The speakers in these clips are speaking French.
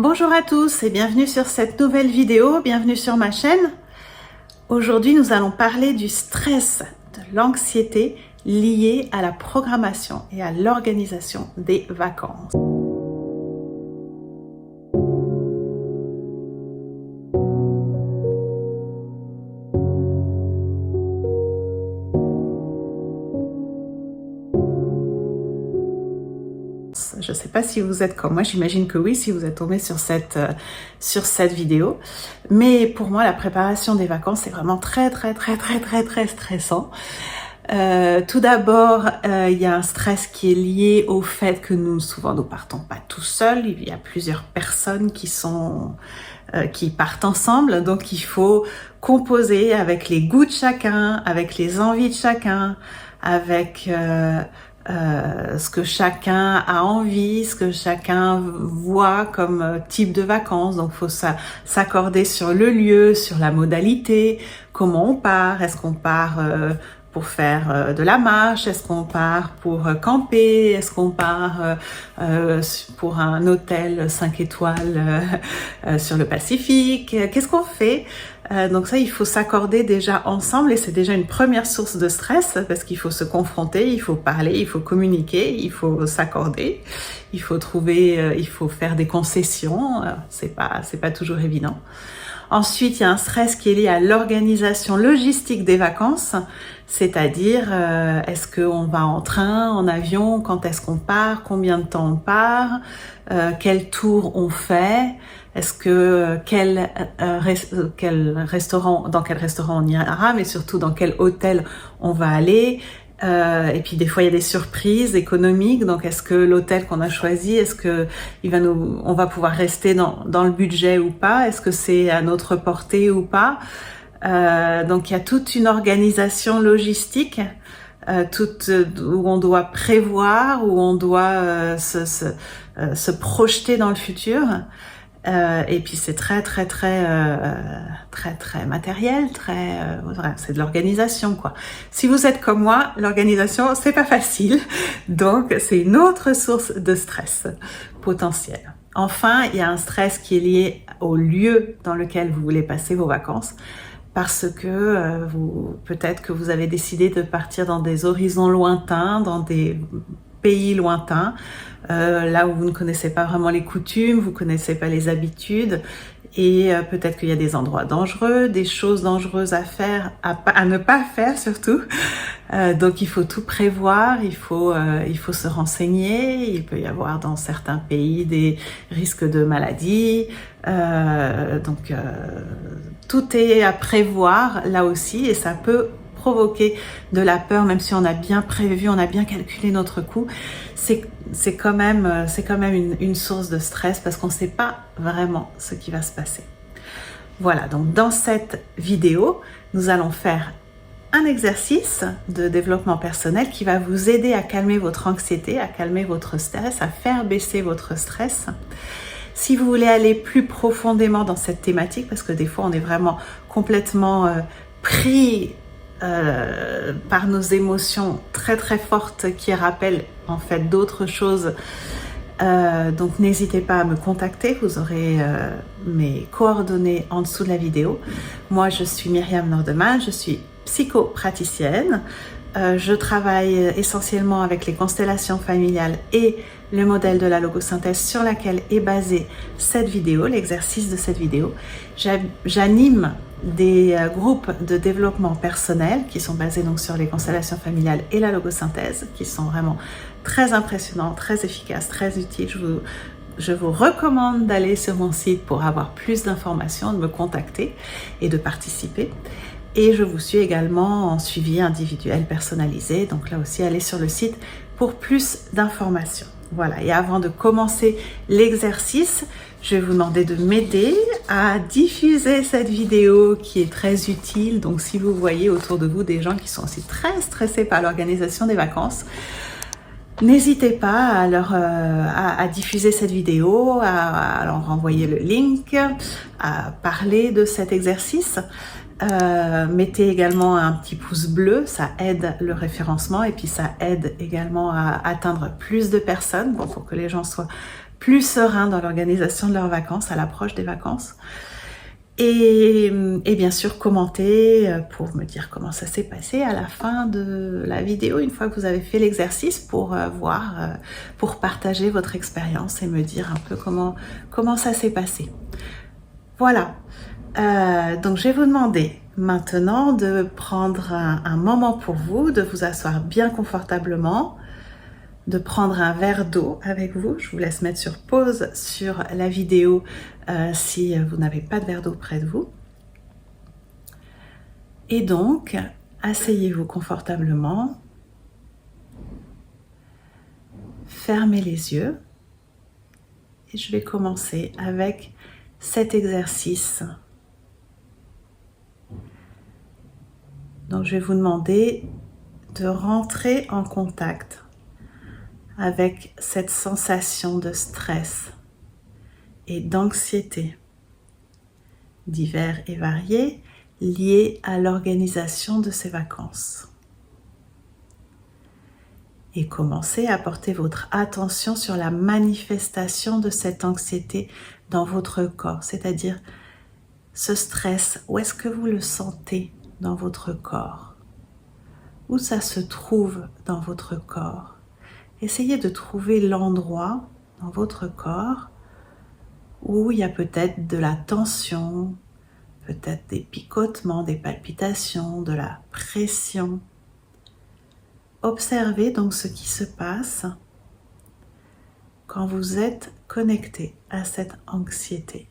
Bonjour à tous et bienvenue sur cette nouvelle vidéo, bienvenue sur ma chaîne. Aujourd'hui, nous allons parler du stress, de l'anxiété liée à la programmation et à l'organisation des vacances. Je ne sais pas si vous êtes comme moi, j'imagine que oui, si vous êtes tombé sur cette vidéo. Mais pour moi, la préparation des vacances, c'est vraiment très stressant. Tout d'abord, il y a un stress qui est lié au fait que souvent nous partons pas tout seuls. Il y a plusieurs personnes qui partent ensemble. Donc, il faut composer avec les goûts de chacun, avec les envies de chacun, avec ce que chacun a envie, ce que chacun voit comme type de vacances. Donc, faut s'accorder sur le lieu, sur la modalité, comment on part. Est-ce qu'on part pour faire de la marche? Est-ce qu'on part pour camper? Est-ce qu'on part pour un hôtel 5 étoiles sur le Pacifique? Qu'est-ce qu'on fait? Donc ça, il faut s'accorder déjà ensemble et c'est déjà une première source de stress parce qu'il faut se confronter, il faut parler, il faut communiquer, il faut s'accorder, il faut faire des concessions. C'est pas toujours évident. Ensuite, il y a un stress qui est lié à l'organisation logistique des vacances, c'est-à-dire est-ce qu'on va en train, en avion, quand est-ce qu'on part, combien de temps on part, quel tour on fait, est-ce que dans quel restaurant on ira, mais surtout dans quel hôtel on va aller. Et puis des fois il y a des surprises économiques, donc est-ce que l'hôtel qu'on a choisi, est-ce que on va pouvoir rester dans le budget ou pas, est-ce que c'est à notre portée ou pas. Donc il y a toute une organisation logistique où on doit prévoir, où on doit se projeter dans le futur. Et puis c'est très matériel, c'est de l'organisation quoi. Si vous êtes comme moi, l'organisation c'est pas facile, donc c'est une autre source de stress potentiel. Enfin, il y a un stress qui est lié au lieu dans lequel vous voulez passer vos vacances, parce que peut-être que vous avez décidé de partir dans des horizons lointains, dans des pays lointains, là où vous ne connaissez pas vraiment les coutumes, vous connaissez pas les habitudes, et peut-être qu'il y a des endroits dangereux, des choses dangereuses à faire, à ne pas faire surtout. Donc il faut tout prévoir, il faut se renseigner. Il peut y avoir dans certains pays des risques de maladies, donc tout est à prévoir là aussi, et ça peut provoquer de la peur, même si on a bien prévu, on a bien calculé notre coût. C'est quand même une source de stress parce qu'on ne sait pas vraiment ce qui va se passer. Voilà, donc dans cette vidéo, nous allons faire un exercice de développement personnel qui va vous aider à calmer votre anxiété, à calmer votre stress, à faire baisser votre stress. Si vous voulez aller plus profondément dans cette thématique, parce que des fois on est vraiment complètement pris par nos émotions très fortes qui rappellent en fait d'autres choses, donc n'hésitez pas à me contacter, vous aurez mes coordonnées en dessous de la vidéo. Moi je suis Myriam Nordeman, je suis psychopraticienne, je travaille essentiellement avec les constellations familiales et le modèle de la logosynthèse sur laquelle est basée cette vidéo, l'exercice de cette vidéo. J'anime des groupes de développement personnel qui sont basés donc sur les constellations familiales et la logosynthèse, qui sont vraiment très impressionnants, très efficaces, très utiles. Je vous recommande d'aller sur mon site pour avoir plus d'informations, de me contacter et de participer. Et je vous suis également en suivi individuel personnalisé, donc là aussi allez sur le site pour plus d'informations. Voilà, et avant de commencer l'exercice, je vais vous demander de m'aider à diffuser cette vidéo qui est très utile. Donc si vous voyez autour de vous des gens qui sont aussi très stressés par l'organisation des vacances, n'hésitez pas à diffuser cette vidéo, à leur envoyer le link, à parler de cet exercice. Mettez également un petit pouce bleu, ça aide le référencement et puis ça aide également à atteindre plus de personnes, bon, pour que les gens soient plus sereins dans l'organisation de leurs vacances, à l'approche des vacances. Et bien sûr, commenter pour me dire comment ça s'est passé à la fin de la vidéo, une fois que vous avez fait l'exercice, pour pour partager votre expérience et me dire un peu comment ça s'est passé. Voilà. Donc je vais vous demander maintenant de prendre un moment pour vous, de vous asseoir bien confortablement, de prendre un verre d'eau avec vous. Je vous laisse mettre sur pause sur la vidéo si vous n'avez pas de verre d'eau près de vous. Et donc, asseyez-vous confortablement, fermez les yeux et je vais commencer avec cet exercice. Donc, je vais vous demander de rentrer en contact avec cette sensation de stress et d'anxiété divers et variés liés à l'organisation de ces vacances. Et commencez à porter votre attention sur la manifestation de cette anxiété dans votre corps, c'est-à-dire ce stress, où est-ce que vous le sentez dans votre corps? Où ça se trouve dans votre corps? Essayez de trouver l'endroit dans votre corps où il y a peut-être de la tension, peut-être des picotements, des palpitations, de la pression. Observez donc ce qui se passe quand vous êtes connecté à cette anxiété.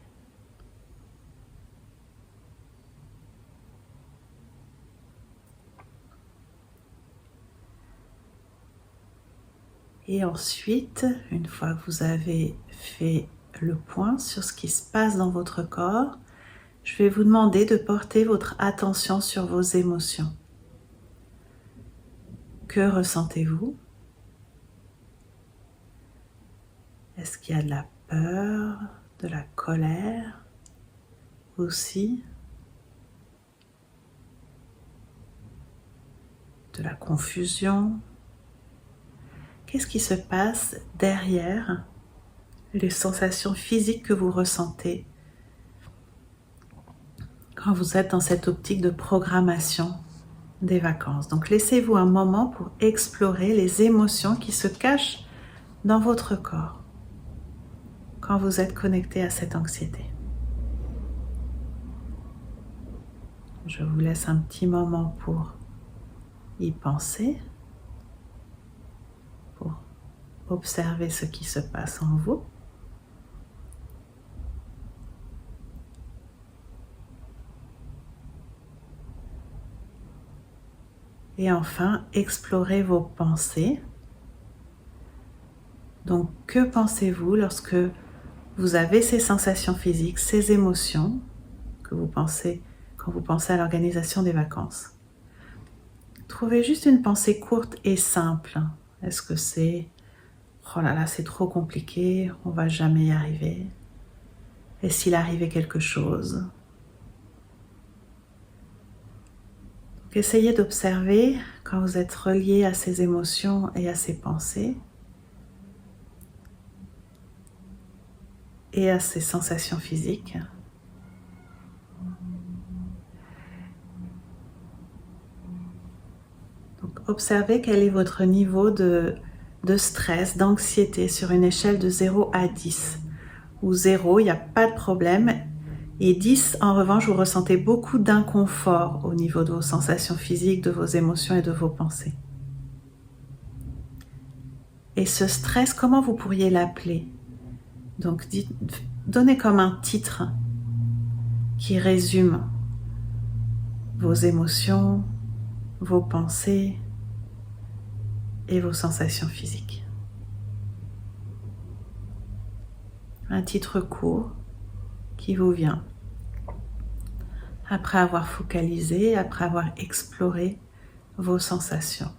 Et ensuite, une fois que vous avez fait le point sur ce qui se passe dans votre corps, je vais vous demander de porter votre attention sur vos émotions. Que ressentez-vous? Est-ce qu'il y a de la peur, de la colère aussi? De la confusion? Qu'est-ce qui se passe derrière les sensations physiques que vous ressentez quand vous êtes dans cette optique de programmation des vacances? Donc laissez-vous un moment pour explorer les émotions qui se cachent dans votre corps quand vous êtes connecté à cette anxiété. Je vous laisse un petit moment pour y penser, pour observer ce qui se passe en vous. Et enfin, explorez vos pensées. Donc, que pensez-vous lorsque vous avez ces sensations physiques, ces émotions que vous pensez quand vous pensez à l'organisation des vacances? Trouvez juste une pensée courte et simple. Est-ce que c'est « Oh là là, c'est trop compliqué, on va jamais y arriver. Et s'il arrivait quelque chose ?» Donc, essayez d'observer quand vous êtes relié à ces émotions et à ces pensées et à ces sensations physiques. Donc, observez quel est votre niveau de stress, d'anxiété sur une échelle de 0 à 10. Où 0, il n'y a pas de problème. Et 10, en revanche, vous ressentez beaucoup d'inconfort au niveau de vos sensations physiques, de vos émotions et de vos pensées. Et ce stress, comment vous pourriez l'appeler? Donc, donnez comme un titre qui résume vos émotions, vos pensées et vos sensations physiques. Un titre court qui vous vient après avoir focalisé, après avoir exploré vos sensations,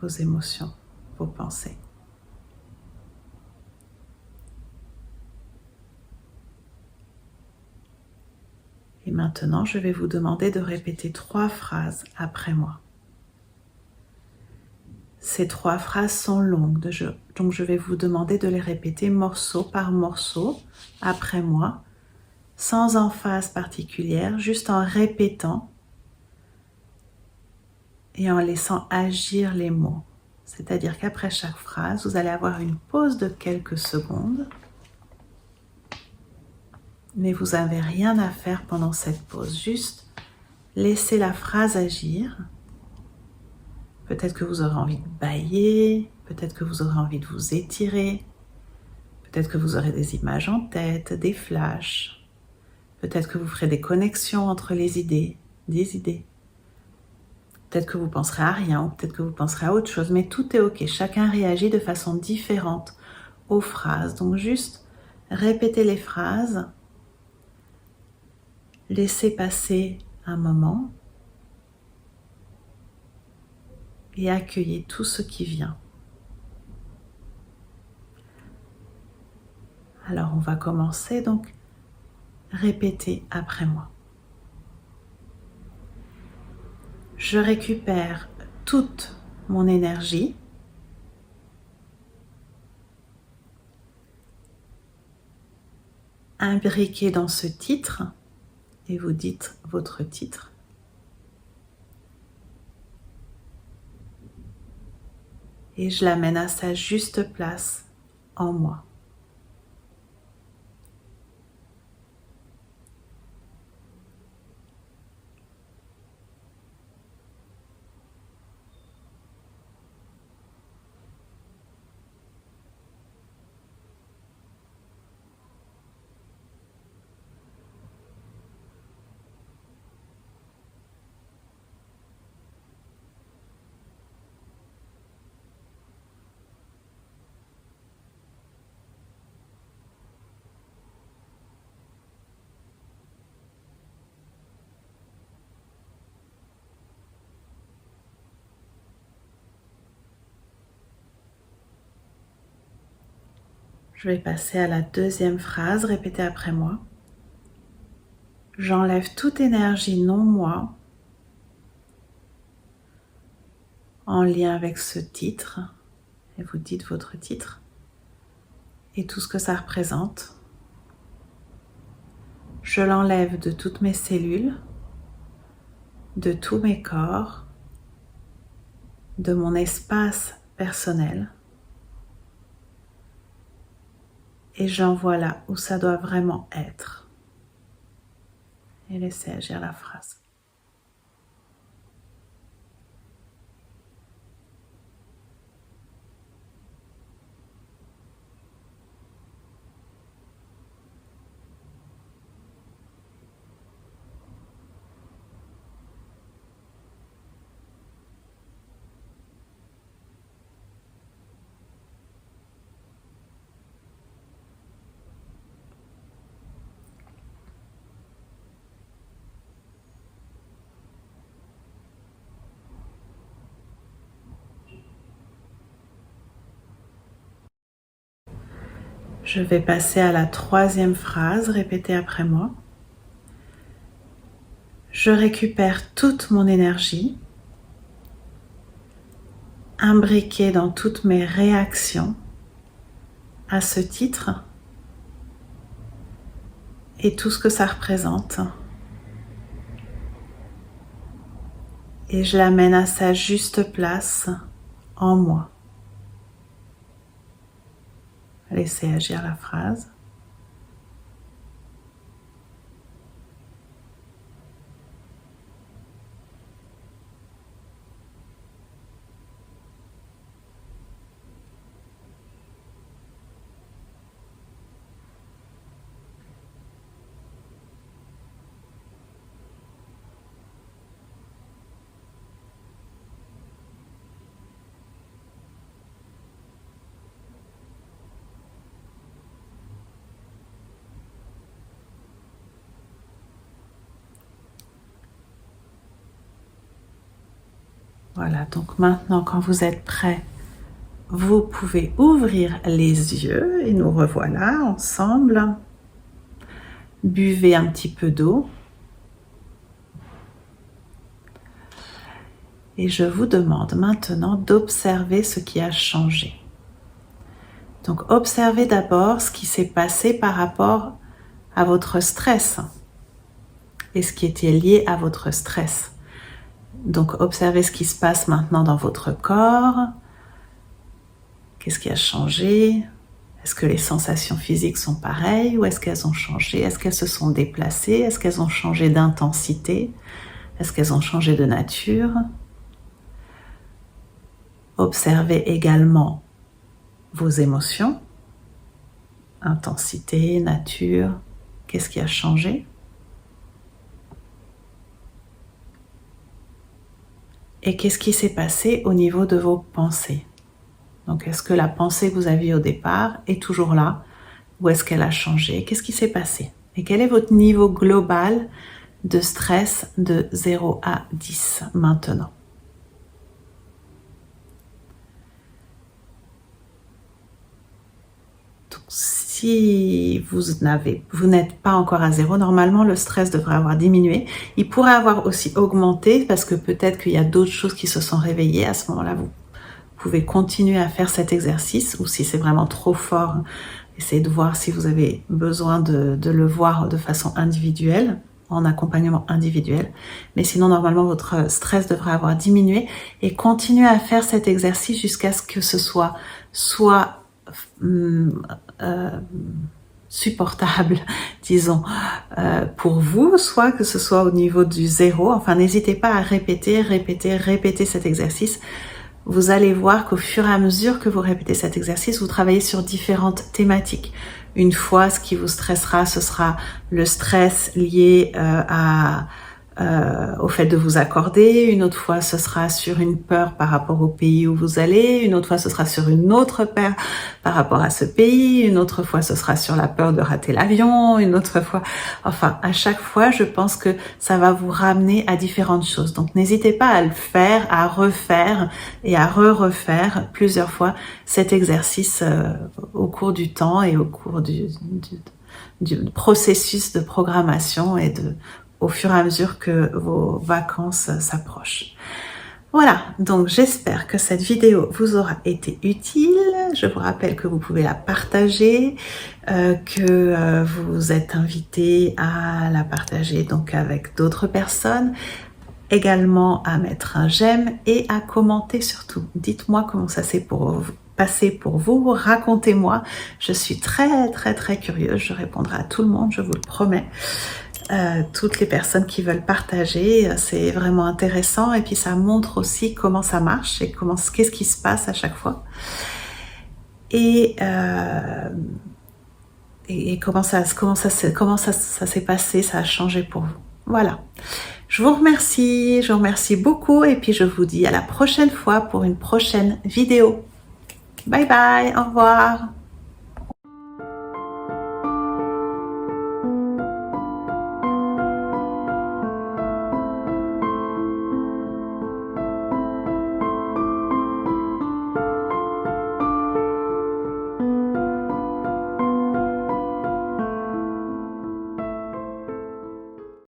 vos émotions, vos pensées. Et maintenant, je vais vous demander de répéter 3 phrases après moi. Ces 3 phrases sont longues, donc je vais vous demander de les répéter morceau par morceau après moi, sans emphase particulière, juste en répétant et en laissant agir les mots. C'est-à-dire qu'après chaque phrase, vous allez avoir une pause de quelques secondes, mais vous n'avez rien à faire pendant cette pause, juste laissez la phrase agir. Peut-être que vous aurez envie de bâiller, peut-être que vous aurez envie de vous étirer, peut-être que vous aurez des images en tête, des flashs, peut-être que vous ferez des connexions entre les idées, des idées. Peut-être que vous penserez à rien, ou peut-être que vous penserez à autre chose, mais tout est ok. Chacun réagit de façon différente aux phrases. Donc juste répétez les phrases, laissez passer un moment et accueillez tout ce qui vient. Alors on va commencer, donc répétez après moi. Je récupère toute mon énergie imbriquée dans ce titre, et vous dites votre titre. Et je l'amène à sa juste place en moi. Je vais passer à la deuxième phrase, répétez après moi. J'enlève toute énergie non moi en lien avec ce titre, et vous dites votre titre et tout ce que ça représente. Je l'enlève de toutes mes cellules, de tous mes corps, de mon espace personnel, et j'envoie là où ça doit vraiment être. Et laissez agir la phrase. Je vais passer à la troisième phrase, répétez après moi. Je récupère toute mon énergie, imbriquée dans toutes mes réactions à ce titre et tout ce que ça représente. Et je l'amène à sa juste place en moi. Laissez agir la phrase. Voilà, donc maintenant quand vous êtes prêts, vous pouvez ouvrir les yeux et nous revoilà ensemble. Buvez un petit peu d'eau. Et je vous demande maintenant d'observer ce qui a changé. Donc observez d'abord ce qui s'est passé par rapport à votre stress et ce qui était lié à votre stress. Donc observez ce qui se passe maintenant dans votre corps. Qu'est-ce qui a changé? Est-ce que les sensations physiques sont pareilles ou est-ce qu'elles ont changé? Est-ce qu'elles se sont déplacées? Est-ce qu'elles ont changé d'intensité? Est-ce qu'elles ont changé de nature? Observez également vos émotions, intensité, nature, qu'est-ce qui a changé? Et qu'est-ce qui s'est passé au niveau de vos pensées? Donc est-ce que la pensée que vous aviez au départ est toujours là ou est-ce qu'elle a changé? Qu'est-ce qui s'est passé? Et quel est votre niveau global de stress de 0 à 10 maintenant? Si vous n'êtes pas encore à 0, normalement le stress devrait avoir diminué. Il pourrait avoir aussi augmenté parce que peut-être qu'il y a d'autres choses qui se sont réveillées. À ce moment-là, vous pouvez continuer à faire cet exercice ou si c'est vraiment trop fort, essayez de voir si vous avez besoin de le voir de façon individuelle, en accompagnement individuel. Mais sinon, normalement, votre stress devrait avoir diminué et continuez à faire cet exercice jusqu'à ce que ce soit supportable, disons, pour vous, soit que ce soit au niveau du 0. Enfin, n'hésitez pas à répéter cet exercice. Vous allez voir qu'au fur et à mesure que vous répétez cet exercice, vous travaillez sur différentes thématiques. Une fois, ce qui vous stressera, ce sera le stress lié au fait de vous accorder. Une autre fois, ce sera sur une peur par rapport au pays où vous allez. Une autre fois, ce sera sur une autre peur par rapport à ce pays. Une autre fois, ce sera sur la peur de rater l'avion. Une autre fois, enfin, à chaque fois, je pense que ça va vous ramener à différentes choses. Donc, n'hésitez pas à le faire, à refaire et à refaire plusieurs fois cet exercice au cours du temps et au cours du processus de programmation et au fur et à mesure que vos vacances s'approchent. Voilà, donc j'espère que cette vidéo vous aura été utile. Je vous rappelle que vous pouvez la partager, que vous êtes invité à la partager donc avec d'autres personnes, également à mettre un j'aime et à commenter surtout. Dites-moi comment ça s'est passé pour vous, racontez-moi. Je suis très curieuse, je répondrai à tout le monde, je vous le promets. Toutes les personnes qui veulent partager, c'est vraiment intéressant et puis ça montre aussi comment ça marche et qu'est-ce qui se passe à chaque fois et comment ça s'est passé, ça a changé pour vous. Voilà, je vous remercie beaucoup et puis je vous dis à la prochaine fois pour une prochaine vidéo. Bye bye, au revoir.